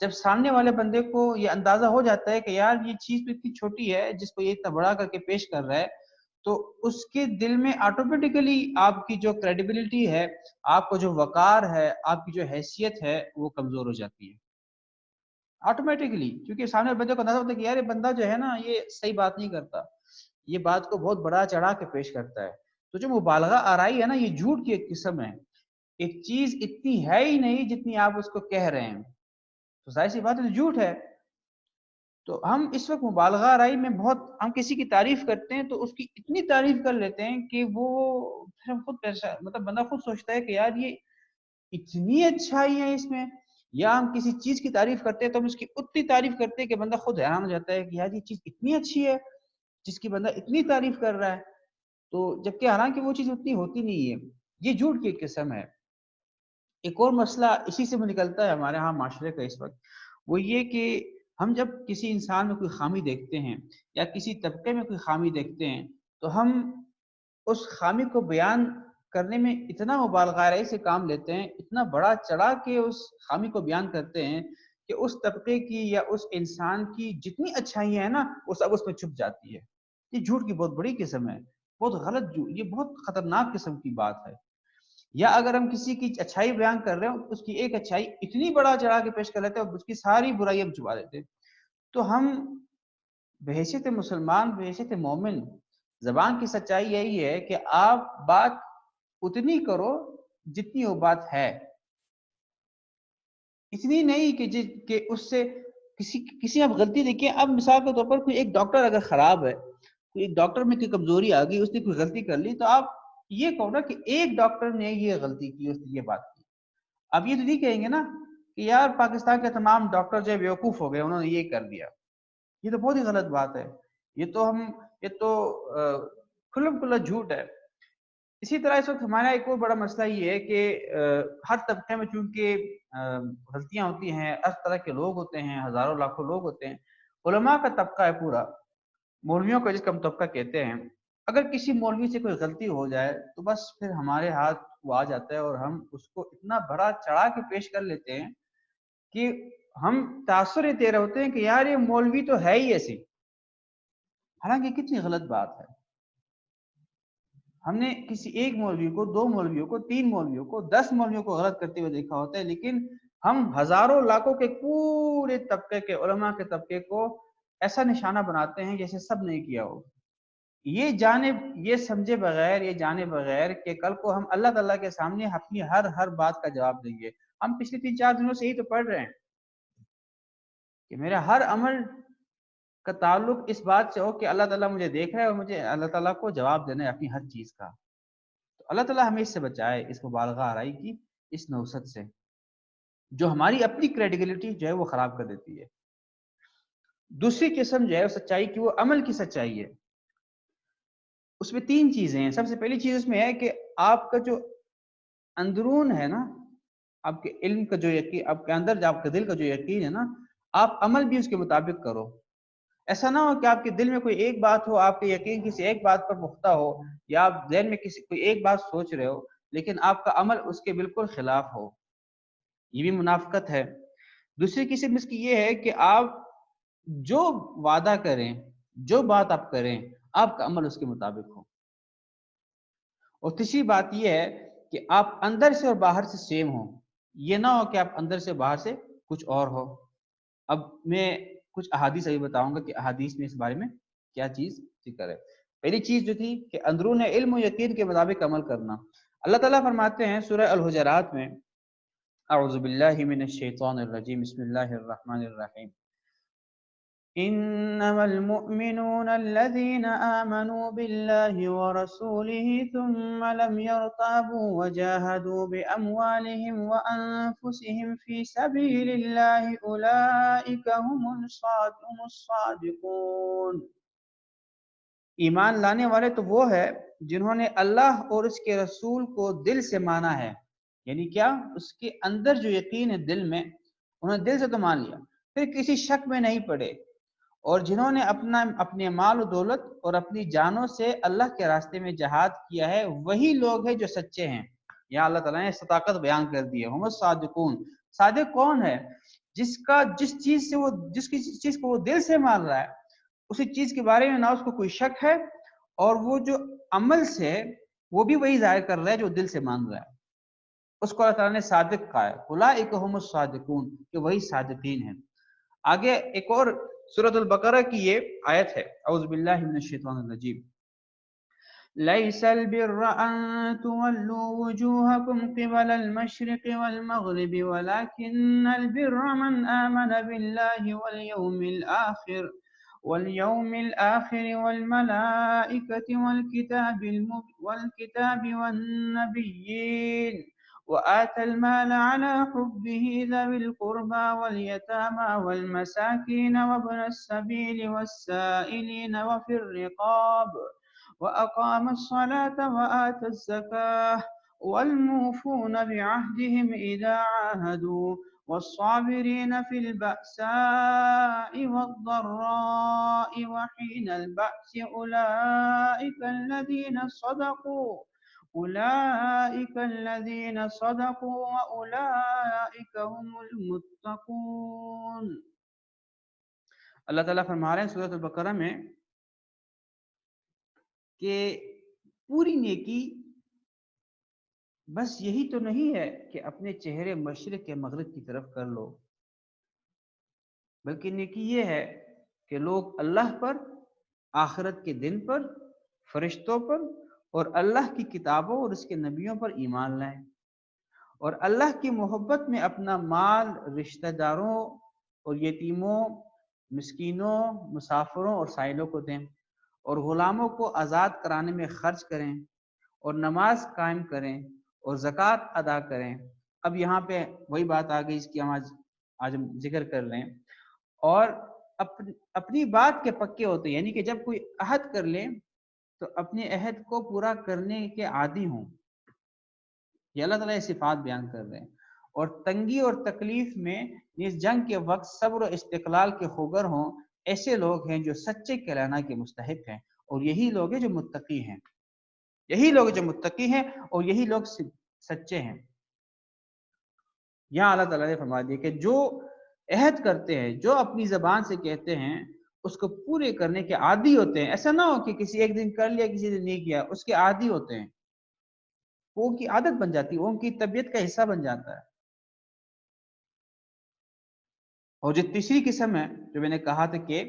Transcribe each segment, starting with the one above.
جب سامنے والے بندے کو یہ اندازہ ہو جاتا ہے کہ یار یہ چیز تو اتنی چھوٹی ہے جس کو یہ اتنا بڑا کر کے پیش کر رہا ہے، تو اس کے دل میں آٹومیٹیکلی آپ کی جو کریڈیبلٹی ہے، آپ کو جو وقار ہے، آپ کی جو حیثیت ہے، وہ کمزور ہو جاتی ہے آٹومیٹکلی، کیونکہ سامنے بندے کو اندازہ ہوتا ہے کہ یار یہ بندہ جو ہے نا یہ صحیح بات نہیں کرتا، یہ بات کو بہت بڑا چڑھا کے پیش کرتا ہے۔ تو جو مبالغہ آرائی ہے نا، یہ جھوٹ کی ایک قسم ہے۔ ایک چیز اتنی ہے ہی نہیں جتنی آپ اس کو کہہ رہے ہیں، تو ظاہر سی بات ہے جھوٹ ہے۔ تو ہم اس وقت مبالغہ آرائی میں بہت، ہم کسی کی تعریف کرتے ہیں تو اس کی اتنی تعریف کر لیتے ہیں کہ وہ پھر ہم خود مطلب بندہ خود سوچتا ہے کہ یار یہ اتنی اچھائی ہے اس میں، یا ہم کسی چیز کی تعریف کرتے ہیں تو ہم اس کی اتنی تعریف کرتے ہیں کہ بندہ خود حیران ہو جاتا ہے کہ یار یہ چیز اتنی اچھی ہے جس کی بندہ اتنی تعریف کر رہا ہے، تو جبکہ حالانکہ وہ چیز اتنی ہوتی نہیں ہے۔ یہ جھوٹ کی ایک قسم ہے۔ ایک اور مسئلہ اسی سے نکلتا ہے ہمارے ہاں معاشرے کا اس وقت، وہ یہ کہ ہم جب کسی انسان میں کوئی خامی دیکھتے ہیں یا کسی طبقے میں کوئی خامی دیکھتے ہیں تو ہم اس خامی کو بیان کرنے میں اتنا مبالغہ آرائی سے کام لیتے ہیں، اتنا بڑا چڑھا کے اس خامی کو بیان کرتے ہیں کہ اس طبقے کی یا اس انسان کی جتنی اچھائیاں ہیں نا وہ سب اس میں چھپ جاتی ہے۔ یہ جھوٹ کی بہت بڑی قسم ہے، بہت غلط جھوٹ، یہ بہت خطرناک قسم کی بات ہے۔ یا اگر ہم کسی کی اچھائی بیان کر رہے ہیں، اس کی ایک اچھائی اتنی بڑا چڑھا کے پیش کر لیتے ہیں اور اس کی ساری برائی ہم چھپا دیتے ہیں، تو ہم بحیثیت مسلمان، بحیثیت مومن، زبان کی سچائی یہی ہے کہ آپ بات اتنی کرو جتنی وہ بات ہے، اتنی نہیں کہ اس سے کسی آپ غلطی دیکھیں۔ اب مثال کے طور پر کوئی ایک ڈاکٹر اگر خراب ہے، کوئی ایک ڈاکٹر میں کوئی کمزوری آ گئی، اس نے کوئی غلطی کر لی، تو آپ یہ کہو نا کہ ایک ڈاکٹر نے یہ غلطی کی، اس نے یہ بات کی۔ اب یہ تو نہیں کہیں گے نا کہ یار پاکستان کے تمام ڈاکٹر جو بیوقوف ہو گئے، انہوں نے یہ کر دیا۔ یہ تو بہت ہی غلط بات ہے، یہ تو کھلم کھلا جھوٹ ہے۔ اسی طرح اس وقت ہمارا ایک اور بڑا مسئلہ یہ ہے کہ ہر طبقے میں چونکہ غلطیاں ہوتی ہیں، ہر طرح کے لوگ ہوتے ہیں، ہزاروں لاکھوں لوگ ہوتے ہیں۔ علماء کا طبقہ ہے پورا، مولویوں کا جس کا ہم طبقہ کہتے ہیں، اگر کسی مولوی سے کوئی غلطی ہو جائے تو بس پھر ہمارے ہاتھ وہ آ جاتا ہے اور ہم اس کو اتنا بڑا چڑھا کے پیش کر لیتے ہیں کہ ہم تاثر یہ دے رہے ہوتے ہیں کہ یار یہ مولوی تو ہے ہی ایسی، حالانکہ کتنی غلط بات ہے۔ ہم نے کسی ایک مولوی کو، دو مولویوں کو، تین مولویوں کو، 10 مولویوں کو غلط کرتے ہوئے دیکھا ہوتا ہے، لیکن ہم ہزاروں لاکھوں کے پورے طبقے کے، علماء کے طبقے کو ایسا نشانہ بناتے ہیں جیسے سب نے کیا ہو، یہ سمجھے بغیر، یہ جانے بغیر کہ کل کو ہم اللہ تعالیٰ کے سامنے اپنی ہر بات کا جواب دیں گے۔ ہم پچھلے 3-4 دنوں سے ہی تو پڑھ رہے ہیں کہ میرا ہر عمل کا تعلق اس بات سے ہو کہ اللہ تعالیٰ مجھے دیکھ رہا ہے اور مجھے اللہ تعالیٰ کو جواب دینا ہے اپنی ہر چیز کا۔ تو اللہ تعالیٰ ہمیں اس سے بچائے، اس مبالغہ آرائی کی اس نوست سے جو ہماری اپنی کریڈیبلٹی جو ہے وہ خراب کر دیتی ہے۔ دوسری قسم جو ہے سچائی کی، وہ عمل کی سچائی ہے۔ اس میں 3 چیزیں ہیں۔ سب سے پہلی چیز اس میں ہے کہ آپ کا جو اندرون ہے نا، آپ کے علم کا جو یقین، آپ کے اندر جو آپ کے دل کا جو یقین ہے نا، آپ عمل بھی اس کے مطابق کرو۔ ایسا نہ ہو کہ آپ کے دل میں کوئی ایک بات ہو، آپ کے یقین کسی ایک بات پر پختہ ہو، یا آپ ذہن میں کوئی ایک بات سوچ رہے ہو لیکن آپ کا عمل اس کے بالکل خلاف ہو، یہ بھی منافقت ہے۔ دوسری قسم اس کی یہ ہے کہ آپ جو وعدہ کریں، جو بات آپ کریں، آپ کا عمل اس کے مطابق ہو۔ اور تیسری بات یہ ہے کہ آپ اندر سے اور باہر سے سیم ہو، یہ نہ ہو کہ آپ اندر سے باہر سے کچھ اور ہو۔ اب میں کچھ احادیث ابھی بتاؤں گا کہ احادیث میں اس بارے میں کیا چیز ذکر ہے۔ پہلی چیز جو تھی کہ اندرون علم و یقین کے مطابق عمل کرنا۔ اللہ تعالیٰ فرماتے ہیں سورہ الحجرات میں، اعوذ باللہ من الشیطان الرجیم، بسم اللہ الرحمن الرحیم، انما المؤمنون الذين آمنوا بالله ورسوله ثم لم يرتابوا وجاهدوا بأموالهم وأنفسهم في سبيل الله أولئك هم الصادقون۔ ایمان لانے والے تو وہ ہے جنہوں نے اللہ اور اس کے رسول کو دل سے مانا ہے، یعنی کیا؟ اس کے اندر جو یقین ہے دل میں، انہوں نے دل سے تو مان لیا، پھر کسی شک میں نہیں پڑے، اور جنہوں نے اپنے مال و دولت اور اپنی جانوں سے اللہ کے راستے میں جہاد کیا ہے، وہی لوگ ہیں جو سچے ہیں۔ یہاں اللہ تعالیٰ نے صداقت بیان کر دی ہے، ہم الصادقون۔ صادق کون ہے؟ جس چیز کو وہ دل سے مان رہا ہے اسی چیز کے بارے میں نہ اس کو کوئی شک ہے، اور وہ جو عمل سے وہ بھی وہی ظاہر کر رہا ہے جو دل سے مان رہا ہے، اس کو اللہ تعالیٰ نے صادق کہا ہے، اولئک هم الصادقون، کہ وہی صادقین ہیں۔ آگے ایک اور سورۃ البقرہ کی یہ آیت ہے، اعوذ باللہ من الشیطان الرجیم، ليس البر أن تولوا وجوهكم قبل المشرق والمغرب ولكن البر من آمن بالله واليوم الآخر والملائكة والكتاب والنبيين وآتى المال على حبه ذوي القربى واليتامى والمساكين وابن السبيل والسائلين وفي الرقاب وأقام الصلاة وآتى الزكاة والموفون بعهدهم إذا عاهدوا والصابرين في البأساء والضراء وحين البأس أولئك الذين صدقوا وأولئك هم المتقون۔ اللہ تعالیٰ فرما رہے ہیں سورۃ البقرہ میں کہ پوری نیکی بس یہی تو نہیں ہے کہ اپنے چہرے مشرق یا مغرب کی طرف کر لو، بلکہ نیکی یہ ہے کہ لوگ اللہ پر، آخرت کے دن پر، فرشتوں پر اور اللہ کی کتابوں اور اس کے نبیوں پر ایمان لائیں، اور اللہ کی محبت میں اپنا مال رشتہ داروں اور یتیموں، مسکینوں، مسافروں اور سائلوں کو دیں، اور غلاموں کو آزاد کرانے میں خرچ کریں، اور نماز قائم کریں اور زکوٰۃ ادا کریں۔ اب یہاں پہ وہی بات آ گئی اس کی ہم آج ہم ذکر کر رہے ہیں، اور اپنی بات کے پکے ہوتے ہیں، یعنی کہ جب کوئی عہد کر لیں تو اپنے عہد کو پورا کرنے کے عادی ہوں۔ یہ اللہ تعالیٰ یہ صفات بیان کر رہے ہیں، اور تنگی اور تکلیف میں اس جنگ کے وقت صبر و استقلال کے خوگر ہوں، ایسے لوگ ہیں جو سچے کہلانا کے مستحق ہیں، اور یہی لوگ ہیں جو متقی ہیں، یہی لوگ جو متقی ہیں اور یہی لوگ سچے ہیں۔ یہاں اللہ تعالیٰ نے فرما دیا کہ جو عہد کرتے ہیں، جو اپنی زبان سے کہتے ہیں، اس کو پورے کرنے کے عادی ہوتے ہیں۔ ایسا نہ ہو کہ کسی ایک دن کر لیا کسی دن نہیں کیا، اس کے عادی ہوتے ہیں، وہ ان کی عادت بن جاتی ہے، وہ ان کی طبیعت کا حصہ بن جاتا ہے۔ اور جو تیسری قسم ہے جو میں نے کہا تھا کہ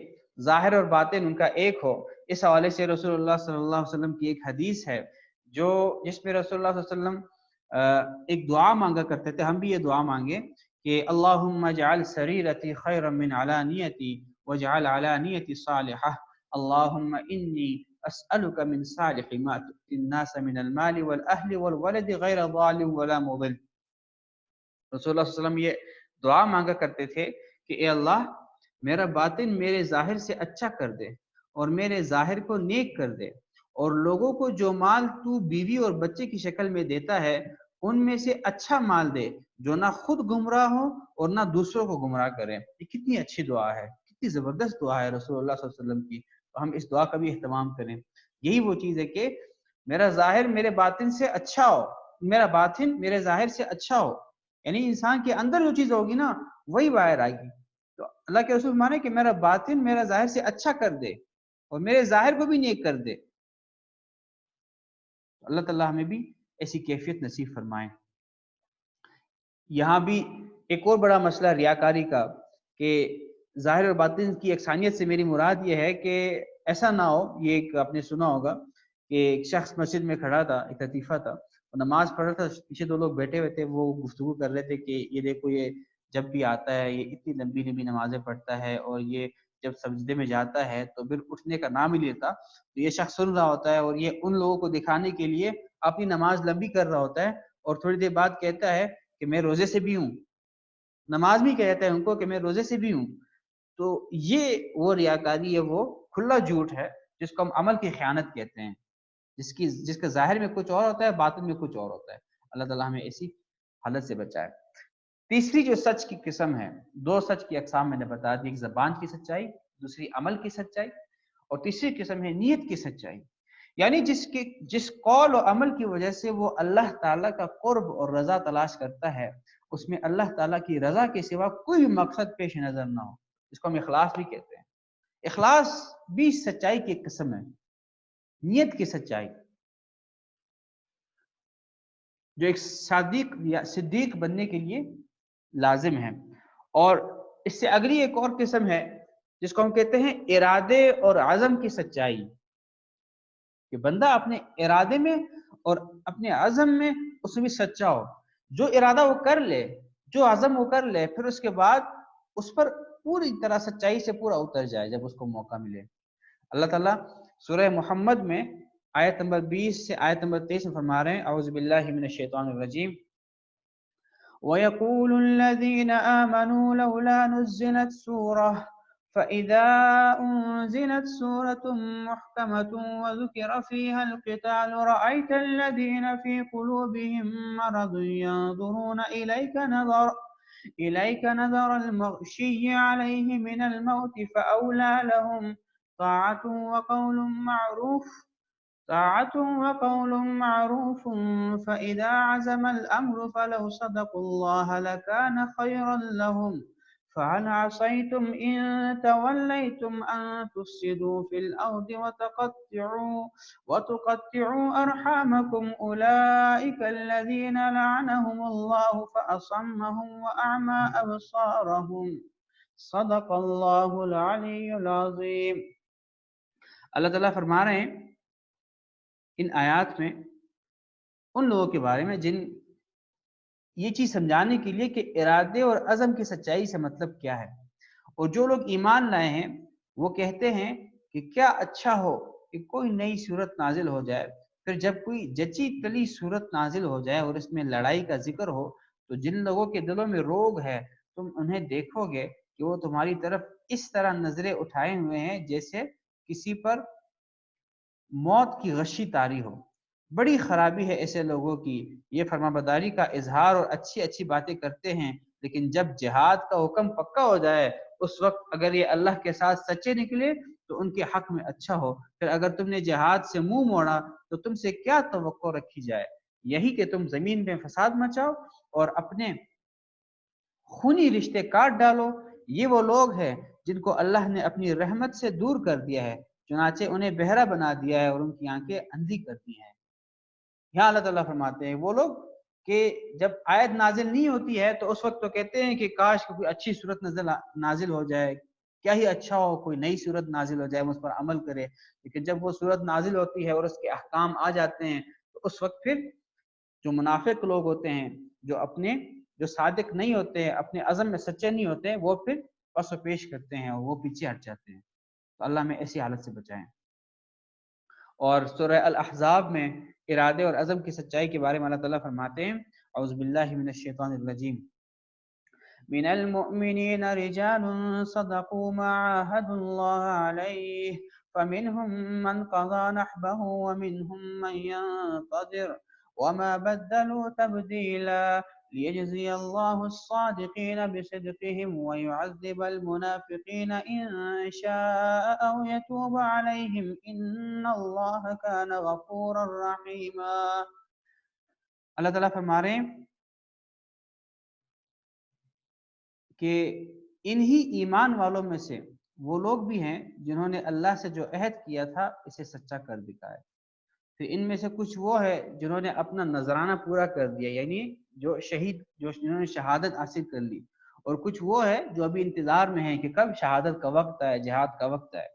ظاہر اور باطن ان کا ایک ہو، اس حوالے سے رسول اللہ صلی اللہ علیہ وسلم کی ایک حدیث ہے جس میں رسول اللہ صلی اللہ علیہ وسلم ایک دعا مانگا کرتے تھے، ہم بھی یہ دعا مانگے کہ اللہم اجعل سریرتی خیرا من علانیتی واجعل علانیتی صالحہ، اللہم انی اسألک من صالح ما تؤتی الناس من المال والاہل والولد غیر ظالم ولا مضل۔ رسول اللہ صلی اللہ علیہ وسلم یہ دعا مانگا کرتے تھے کہ اے اللہ میرا باطن میرے ظاہر سے اچھا کر دے، اور میرے ظاہر کو نیک کر دے، اور لوگوں کو جو مال تو بیوی اور بچے کی شکل میں دیتا ہے ان میں سے اچھا مال دے، جو نہ خود گمراہ ہو اور نہ دوسروں کو گمراہ کرے۔ یہ کتنی اچھی دعا ہے، کتنی زبردست دعا ہے رسول اللہ صلی اللہ علیہ وسلم کی، تو ہم اس دعا کا بھی اہتمام کریں۔ یہی وہ چیز ہے کہ میرا ظاہر میرے باطن سے اچھا ہو، میرا باطن میرے ظاہر سے اچھا ہو، یعنی انسان کے اندر جو چیز ہوگی نا وہی باہر آئے گی۔ تو اللہ کے رسول مانے کہ میرا باطن میرا ظاہر سے اچھا کر دے اور میرے ظاہر کو بھی نیک کر دے۔ اللہ تعالیٰ ہمیں بھی ایسی کیفیت نصیب فرمائے۔ یہاں بھی ایک اور بڑا مسئلہ ریاکاری کا، کہ ظاہر اور باطن کی یکسانیت سے میری مراد یہ ہے کہ ایسا نہ ہو، یہ ایک آپ نے سنا ہوگا کہ ایک شخص مسجد میں کھڑا تھا، ایک لطیفہ تھا، نماز پڑھ رہا تھا، پیچھے دو لوگ بیٹھے ہوئے تھے، وہ گفتگو کر رہے تھے کہ یہ دیکھو یہ جب بھی آتا ہے یہ اتنی لمبی لمبی نمازیں پڑھتا ہے، اور یہ جب سجدے میں جاتا ہے تو پھر اٹھنے کا نام ہی لیتا۔ تو یہ شخص سن رہا ہوتا ہے، اور یہ ان لوگوں کو دکھانے کے لیے اپنی نماز لمبی کر رہا ہوتا ہے، اور تھوڑی دیر بعد کہتا ہے کہ میں روزے سے بھی ہوں، نماز بھی کہتا ہے ان کو کہ میں روزے سے بھی ہوں۔ تو یہ وہ ریاکاری ہے، وہ کھلا جھوٹ ہے جس کو ہم عمل کی خیانت کہتے ہیں، جس کا ظاہر میں کچھ اور ہوتا ہے، باطن میں کچھ اور ہوتا ہے۔ اللہ تعالیٰ ہمیں ایسی حالت سے بچائے۔ تیسری جو سچ کی قسم ہے، دو سچ کی اقسام میں نے بتا دی، ایک زبان کی سچائی، دوسری عمل کی سچائی، اور تیسری قسم ہے نیت کی سچائی، یعنی جس قول و عمل کی وجہ سے وہ اللہ تعالیٰ کا قرب اور رضا تلاش کرتا ہے، اس میں اللہ تعالیٰ کی رضا کے سوا کوئی بھی مقصد پیش نظر نہ ہو. اس کو ہم اخلاص بھی کہتے ہیں. اخلاص بھی سچائی کی ایک قسم ہے، نیت کی سچائی، جو ایک صادق یا صدیق بننے کے لیے لازم ہے. اور اس سے اگلی ایک اور قسم ہے جس کو ہم کہتے ہیں ارادے اور عزم کی سچائی، کہ بندہ اپنے ارادے میں اور اپنے عزم میں اس میں بھی سچا ہو. جو ارادہ وہ کر لے، جو عزم وہ کر لے، پھر اس کے بعد اس پر پوری طرح سچائی سے پورا اتر جائے جب اس کو موقع ملے. اللہ تعالیٰ سورہ محمد میں آیت نمبر 20 سے آیت نمبر 23 میں فرما رہے ہیں اعوذ باللہ من الشیطان الرجیم وَيَقُولُ الَّذِينَ آمَنُوا لَوْلَا نُزِّلَتْ سُورَةٌ فَإِذَا أُنزِلَتْ سُورَةٌ مُحْكَمَةٌ وَذُكِرَ فِيهَا الْقِتَالُ رَأَيْتَ الَّذِينَ فِي قُلُوبِهِم مَّرَضٌ يَنظُرُونَ إِلَيْكَ نَظَرَ الْمَغْشِيِّ عَلَيْهِ مِنَ الْمَوْتِ فَأَوْلَىٰ لَهُمْ طاعة وقول معروف فإذا عزم الأمر فلو صدقوا الله لكان خيرا لهم فهل عصيتم إن توليتم أن تفسدوا في الأرض وتقطعوا أرحامكم أولئك الذين لعنهم الله فأصمهم وأعمى أبصارهم صدق الله العلي العظيم. اللہ تعالیٰ فرما رہے ہیں ان آیات میں ان لوگوں کے بارے میں جن یہ چیز سمجھانے کے لیے کہ ارادے اور عزم کی سچائی سے مطلب کیا ہے. اور جو لوگ ایمان لائے ہیں وہ کہتے ہیں کہ کیا اچھا ہو کہ کوئی نئی صورت نازل ہو جائے، پھر جب کوئی جچی تلی صورت نازل ہو جائے اور اس میں لڑائی کا ذکر ہو تو جن لوگوں کے دلوں میں روگ ہے تم انہیں دیکھو گے کہ وہ تمہاری طرف اس طرح نظریں اٹھائے ہوئے ہیں جیسے کسی پر موت کی غشی طاری ہو. بڑی خرابی ہے ایسے لوگوں کی، یہ فرمانبرداری کا اظہار اور اچھی اچھی باتیں کرتے ہیں، لیکن جب جہاد کا حکم پکا ہو جائے اس وقت اگر یہ اللہ کے ساتھ سچے نکلے تو ان کے حق میں اچھا ہو، پھر اگر تم نے جہاد سے منہ موڑا تو تم سے کیا توقع رکھی جائے، یہی کہ تم زمین میں فساد مچاؤ اور اپنے خونی رشتے کاٹ ڈالو. یہ وہ لوگ ہیں جن کو اللہ نے اپنی رحمت سے دور کر دیا ہے، چنانچہ انہیں بہرا بنا دیا ہے اور ان کی آنکھیں اندھی کر دی ہیں. یہاں اللہ تعالیٰ فرماتے ہیں وہ لوگ کہ جب آیت نازل نہیں ہوتی ہے تو اس وقت تو کہتے ہیں کہ کاش کوئی اچھی صورت نازل ہو جائے، کیا ہی اچھا ہو کوئی نئی صورت نازل ہو جائے، ہم اس پر عمل کرے. لیکن جب وہ صورت نازل ہوتی ہے اور اس کے احکام آ جاتے ہیں تو اس وقت پھر جو منافق لوگ ہوتے ہیں، جو صادق نہیں ہوتے ہیں، اپنے عزم میں سچے نہیں ہوتے ہیں، وہ پھر پس و پیش کرتے ہیں اور وہ پیچھے ہٹ جاتے ہیں. تو اللہ میں ایسی حالت سے بچائیں. اور سورہ الاحزاب میں ارادے اور عزم کی سچائی کے بارے میں اللہ تعالیٰ فرماتے ہیں اعوذ باللہ من الشیطان الرجیم من المؤمنین رجال صدقوا ما عاهدوا الله عليه فمنهم من قضى نحبه ومنهم من ينتظر وما بدلوا تبدیلا ليجزي الله الصادقين بصدقهم ويعذب المنافقين إن شاء أو يتوب عليهم إن الله كان غفورا رحيما. اللہ تعالیٰ فرما رہے ہیں کہ انہی ایمان والوں میں سے وہ لوگ بھی ہیں جنہوں نے اللہ سے جو عہد کیا تھا اسے سچا کر دکھایا. پھر ان میں سے کچھ وہ ہے جنہوں نے اپنا نذرانہ پورا کر دیا، یعنی جنہوں نے شہادت حاصل کر لی، اور کچھ وہ ہے جو ابھی انتظار میں ہیں کہ کب شہادت کا وقت آئے، جہاد کا وقت آئے،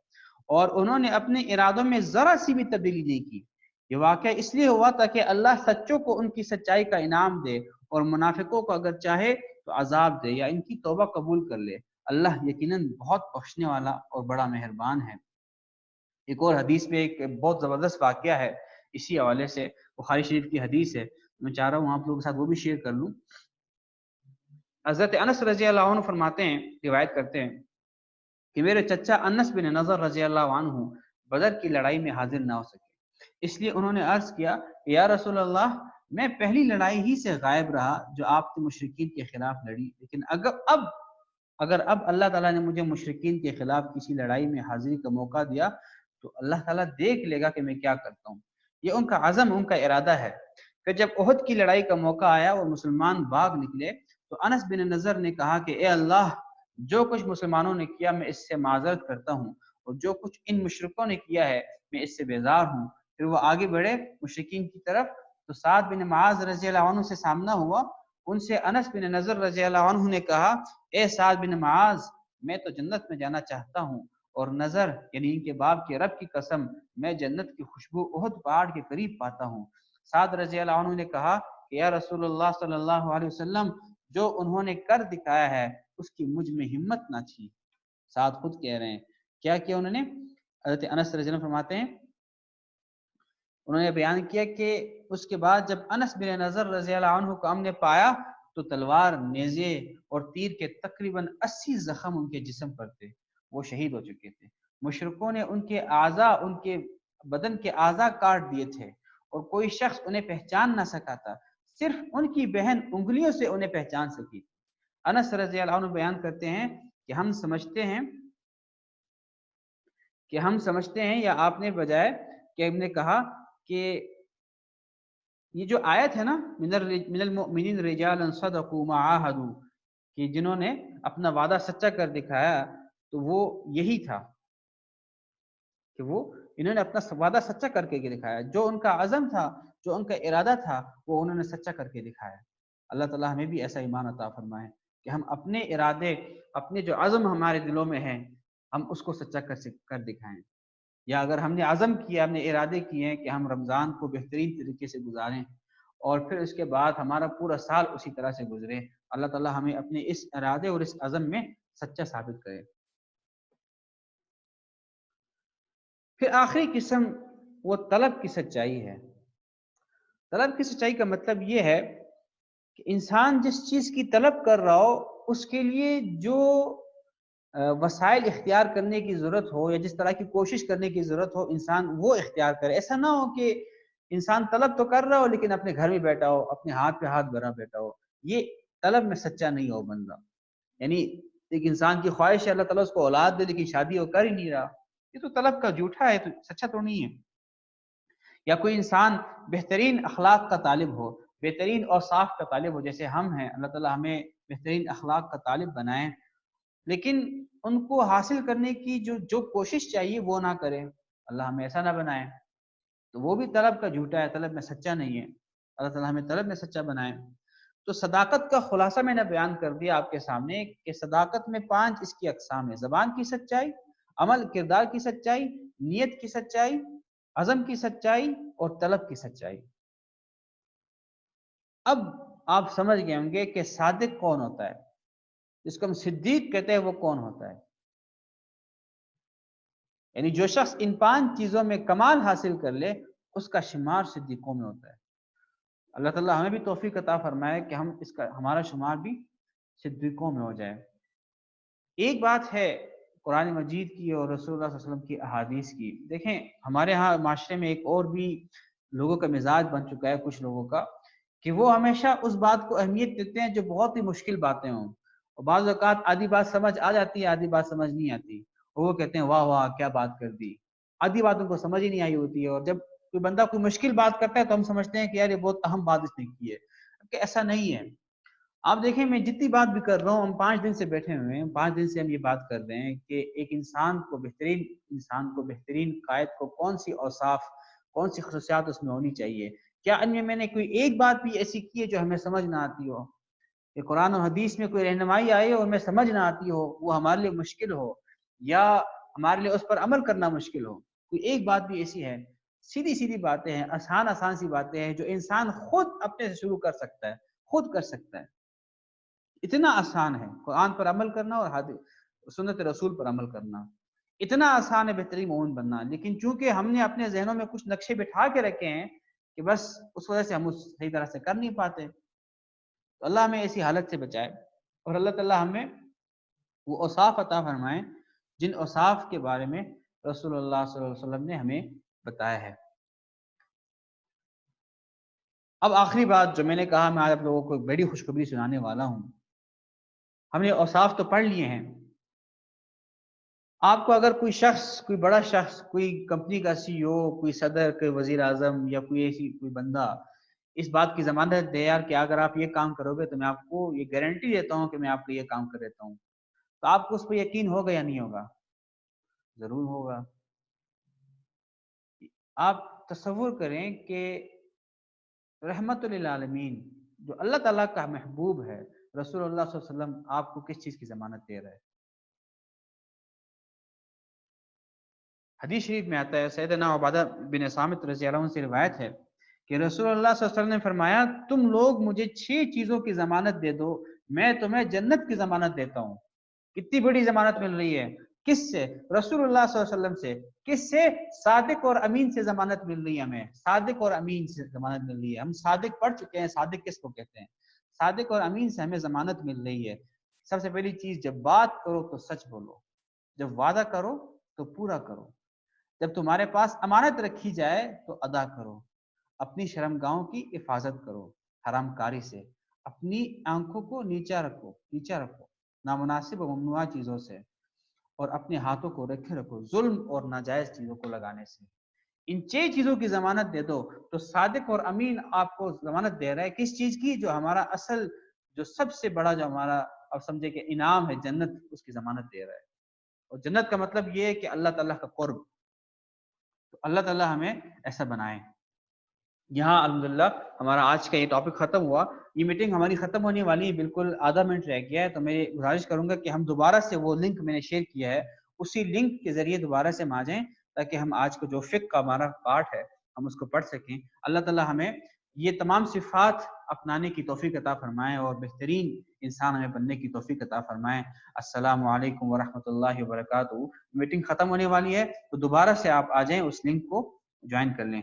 اور انہوں نے اپنے ارادوں میں ذرا سی بھی تبدیلی نہیں کی. یہ واقعہ اس لیے ہوا تاکہ اللہ سچوں کو ان کی سچائی کا انعام دے اور منافقوں کو اگر چاہے تو عذاب دے یا ان کی توبہ قبول کر لے. اللہ یقیناً بہت بخشنے والا اور بڑا مہربان ہے. ایک اور حدیث میں ایک بہت زبردست واقعہ ہے اسی حوالے سے، بخاری شریف کی حدیث ہے، میں چاہ رہا ہوں آپ لوگوں کے ساتھ وہ بھی شیئر کر لوں. حضرت انس رضی اللہ عنہ فرماتے ہیں، روایت کرتے ہیں کہ میرے چچا انس بن نضر رضی اللہ عنہ بدر کی لڑائی میں حاضر نہ ہو سکے، اس لیے انہوں نے عرض کیا یا رسول اللہ میں پہلی لڑائی ہی سے غائب رہا جو آپ نے مشرکین کے خلاف لڑی، لیکن اگر اب اللہ تعالیٰ نے مجھے مشرکین کے خلاف کسی لڑائی میں حاضری کا موقع دیا تو اللہ تعالیٰ دیکھ لے گا کہ میں کیا کرتا ہوں. یہ ان کا عزم، ان کا ارادہ ہے. پھر جب احد کی لڑائی کا موقع آیا اور مسلمان بھاگ نکلے تو انس بن نضر نے کہا کہ اے اللہ، جو کچھ مسلمانوں نے کیا میں اس سے معذرت کرتا ہوں، اور جو کچھ ان مشرکوں نے کیا ہے میں اس سے بیزار ہوں۔ پھر وہ آگے بڑھے مشرکین کی طرف، تو سعد بن معاذ رضی اللہ عنہ سے سامنا ہوا۔ ان سے انس بن نضر رضی اللہ عنہ نے کہا، اے سعد بن معاذ، میں تو جنت میں جانا چاہتا ہوں، اور نظر یعنی ان کے باپ کے رب کی قسم، میں جنت کی خوشبو احد پہاڑ کے قریب پاتا ہوں۔ سعد رضی اللہ عنہ نے کہا کہ یا رسول اللہ صلی اللہ علیہ وسلم، جو انہوں نے کر دکھایا ہے اس کی مجھ میں ہمت نہ تھی۔ سعد خود کہہ رہے ہیں کیا کیا انہوں نے؟ حضرت انس رضی اللہ عنہ فرماتے ہیں انہوں نے بیان کیا کہ اس کے بعد جب انس بن نضر رضی اللہ عنہ کو ہم نے پایا تو تلوار، نیزے اور تیر کے تقریباً 80 زخم ان کے جسم پر تھے، وہ شہید ہو چکے تھے۔ مشرکوں نے ان کے اعضاء، ان کے بدن کے اعضاء کاٹ دیے تھے، اور کوئی شخص انہیں پہچان نہ سکا تھا، صرف ان کی بہن انگلیوں سے انہیں پہچان سکی۔ انس رضی اللہ عنہ بیان کرتے ہیں کہ ہم سمجھتے ہیں یا آپ نے بجائے کہ ہم نے کہا کہ یہ جو آیت ہے نا، من المؤمنین رجال صدقوا ما عاہدوا، کہ جنہوں نے اپنا وعدہ سچا کر دکھایا، تو وہ یہی تھا کہ وہ انہوں نے اپنا وعدہ سچا کر کے دکھایا، جو ان کا عزم تھا، جو ان کا ارادہ تھا، وہ انہوں نے سچا کر کے دکھایا۔ اللہ تعالیٰ ہمیں بھی ایسا ایمان عطا فرمائے کہ ہم اپنے ارادے، اپنے جو عزم ہمارے دلوں میں ہیں، ہم اس کو سچا کر دکھائیں۔ یا اگر ہم نے عزم کیا، ہم نے ارادے کیے ہیں کہ ہم رمضان کو بہترین طریقے سے گزاریں، اور پھر اس کے بعد ہمارا پورا سال اسی طرح سے گزرے، اللہ تعالیٰ ہمیں اپنے اس ارادے اور اس عزم میں سچا ثابت کرے۔ پھر آخری قسم وہ طلب کی سچائی ہے۔ طلب کی سچائی کا مطلب یہ ہے کہ انسان جس چیز کی طلب کر رہا ہو اس کے لیے جو وسائل اختیار کرنے کی ضرورت ہو، یا جس طرح کی کوشش کرنے کی ضرورت ہو، انسان وہ اختیار کرے۔ ایسا نہ ہو کہ انسان طلب تو کر رہا ہو لیکن اپنے گھر میں بیٹھا ہو، اپنے ہاتھ پہ ہاتھ بھرا بیٹھا ہو، یہ طلب میں سچا نہیں ہو بندہ۔ یعنی ایک انسان کی خواہش ہے اللہ تعالیٰ اس کو اولاد دے، لیکن شادی وہ کر ہی نہیں رہا، یہ تو طلب کا جھوٹا ہے، تو سچا تو نہیں ہے۔ یا کوئی انسان بہترین اخلاق کا طالب ہو، بہترین اوصاف کا طالب ہو، جیسے ہم ہیں، اللہ تعالیٰ ہمیں بہترین اخلاق کا طالب بنائیں، لیکن ان کو حاصل کرنے کی جو کوشش چاہیے وہ نہ کرے، اللہ ہمیں ایسا نہ بنائے، تو وہ بھی طلب کا جھوٹا ہے، طلب میں سچا نہیں ہے۔ اللہ تعالیٰ ہمیں طلب میں سچا بنائے۔ تو صداقت کا خلاصہ میں نے بیان کر دیا آپ کے سامنے کہ صداقت میں 5 اس کی اقسام ہیں: زبان کی سچائی، عمل کردار کی سچائی، نیت کی سچائی، عزم کی سچائی، اور طلب کی سچائی۔ اب آپ سمجھ گئے ہوں گے کہ صادق کون ہوتا ہے، جس کو ہم صدیق کہتے ہیں وہ کون ہوتا ہے۔ یعنی جو شخص ان 5 چیزوں میں کمال حاصل کر لے اس کا شمار صدیقوں میں ہوتا ہے۔ اللہ تعالیٰ ہمیں بھی توفیق عطا فرمائے کہ ہمارا شمار بھی صدیقوں میں ہو جائے۔ ایک بات ہے قرآن مجید کی اور رسول اللہ صلی اللہ علیہ وسلم کی احادیث کی۔ دیکھیں ہمارے ہاں معاشرے میں ایک اور بھی لوگوں کا مزاج بن چکا ہے، کچھ لوگوں کا، کہ وہ ہمیشہ اس بات کو اہمیت دیتے ہیں جو بہت ہی مشکل باتیں ہوں، اور بعض اوقات آدھی بات سمجھ آ جاتی ہے، آدھی بات سمجھ نہیں آتی، اور وہ کہتے ہیں واہ واہ کیا بات کر دی، آدھی باتوں کو سمجھ ہی نہیں آئی ہوتی ہے، اور جب کوئی بندہ کوئی مشکل بات کرتا ہے تو ہم سمجھتے ہیں کہ یار یہ بہت اہم بات اس نے کی ہے، کہ ایسا نہیں ہے۔ آپ دیکھیں میں جتنی بات بھی کر رہا ہوں، ہم 5 دن سے بیٹھے ہوئے ہیں، 5 دن سے ہم یہ بات کر رہے ہیں کہ ایک انسان کو بہترین قائد کو کون سی اوصاف، کون سی خصوصیات اس میں ہونی چاہیے۔ کیا ان میں نے کوئی ایک بات بھی ایسی کی ہے جو ہمیں سمجھ نہ آتی ہو، کہ قرآن و حدیث میں کوئی رہنمائی آئے اور ہمیں سمجھ نہ آتی ہو، وہ ہمارے لیے مشکل ہو، یا ہمارے لیے اس پر عمل کرنا مشکل ہو؟ کوئی ایک بات بھی ایسی ہے؟ سیدھی باتیں ہیں، آسان سی باتیں ہیں جو انسان خود اپنے سے شروع کر سکتا ہے، خود کر سکتا ہے۔ اتنا آسان ہے قرآن پر عمل کرنا اور سنت رسول پر عمل کرنا، اتنا آسان ہے بہترین مومن بننا، لیکن چونکہ ہم نے اپنے ذہنوں میں کچھ نقشے بٹھا کے رکھے ہیں کہ بس اس وجہ سے ہم اس صحیح طرح سے کر نہیں پاتے۔ تو اللہ ہمیں ایسی حالت سے بچائے، اور اللہ تعالیٰ ہمیں وہ اوصاف عطا فرمائے جن اوصاف کے بارے میں رسول اللہ صلی اللہ علیہ وسلم نے ہمیں بتایا ہے۔ اب آخری بات جو میں نے کہا، میں آج آپ لوگوں کو بڑی خوشخبری سنانے والا ہوں۔ ہم نے اوصاف تو پڑھ لیے ہیں۔ آپ کو اگر کوئی بڑا شخص، کوئی کمپنی کا CEO، کوئی صدر، کوئی وزیر اعظم، یا کوئی بندہ اس بات کی ضمانت دے یار کہ اگر آپ یہ کام کرو گے تو میں آپ کو یہ گارنٹی دیتا ہوں کہ میں آپ کو یہ کام کر دیتا ہوں، تو آپ کو اس پہ یقین ہوگا یا نہیں ہوگا؟ ضرور ہوگا۔ آپ تصور کریں کہ رحمت للعالمین جو اللہ تعالیٰ کا محبوب ہے، رسول اللہ صلی اللہ علیہ وسلم آپ کو کس چیز کی ضمانت دے رہا ہے؟ حدیث شریف میں آتا ہے، سیدنا عبادہ بن صامت رضی اللہ عنہ سے روایت ہے کہ رسول اللہ صلی اللہ علیہ وسلم نے فرمایا، تم لوگ مجھے 6 چیزوں کی ضمانت دے دو، میں تمہیں جنت کی ضمانت دیتا ہوں۔ کتنی بڑی ضمانت مل رہی ہے، کس سے؟ رسول اللہ صلی اللہ علیہ وسلم سے۔ کس سے؟ صادق اور امین سے ضمانت مل رہی ہے ہمیں، صادق اور امین سے ضمانت مل رہی ہے۔ ہم صادق پڑھ چکے ہیں، صادق کس کو کہتے ہیں؟ صادق اور امین سے ہمیں ضمانت مل رہی ہے۔ سب سے پہلی چیز، جب بات کرو تو سچ بولو، جب وعدہ کرو تو پورا کرو، جب تمہارے پاس امانت رکھی جائے تو ادا کرو، اپنی شرمگاہوں کی حفاظت کرو، حرام کاری سے اپنی آنکھوں کو نیچا رکھو نامناسب و ممنوعہ چیزوں سے، اور اپنے ہاتھوں کو رکھے رکھو ظلم اور ناجائز چیزوں کو لگانے سے۔ ان 6 چیزوں کی ضمانت دے دو تو صادق اور امین آپ کو ضمانت دے رہا ہے کس چیز کی؟ جو ہمارا اصل، جو سب سے بڑا، جو ہمارا اب سمجھے کہ انعام ہے جنت، اس کی ضمانت دے رہا ہے۔ اور جنت کا مطلب یہ ہے کہ اللہ تعالیٰ کا قرب، تو اللہ تعالیٰ ہمیں ایسا بنائے۔ یہاں الحمدللہ ہمارا آج کا یہ ٹاپک ختم ہوا، یہ میٹنگ ہماری ختم ہونے والی ہے، بالکل آدھا منٹ رہ گیا ہے، تو میں گزارش کروں گا کہ ہم دوبارہ سے وہ لنک میں نے شیئر کیا ہے اسی لنک کے ذریعے دوبارہ سے ہم آ جائیں، تاکہ ہم آج کو جو فقہ کا ہمارا پارٹ ہے ہم اس کو پڑھ سکیں۔ اللہ تعالیٰ ہمیں یہ تمام صفات اپنانے کی توفیق عطا فرمائیں اور بہترین انسان ہمیں بننے کی توفیق عطا فرمائیں۔ السلام علیکم ورحمۃ اللہ وبرکاتہ۔ میٹنگ ختم ہونے والی ہے، تو دوبارہ سے آپ آ جائیں، اس لنک کو جوائن کر لیں۔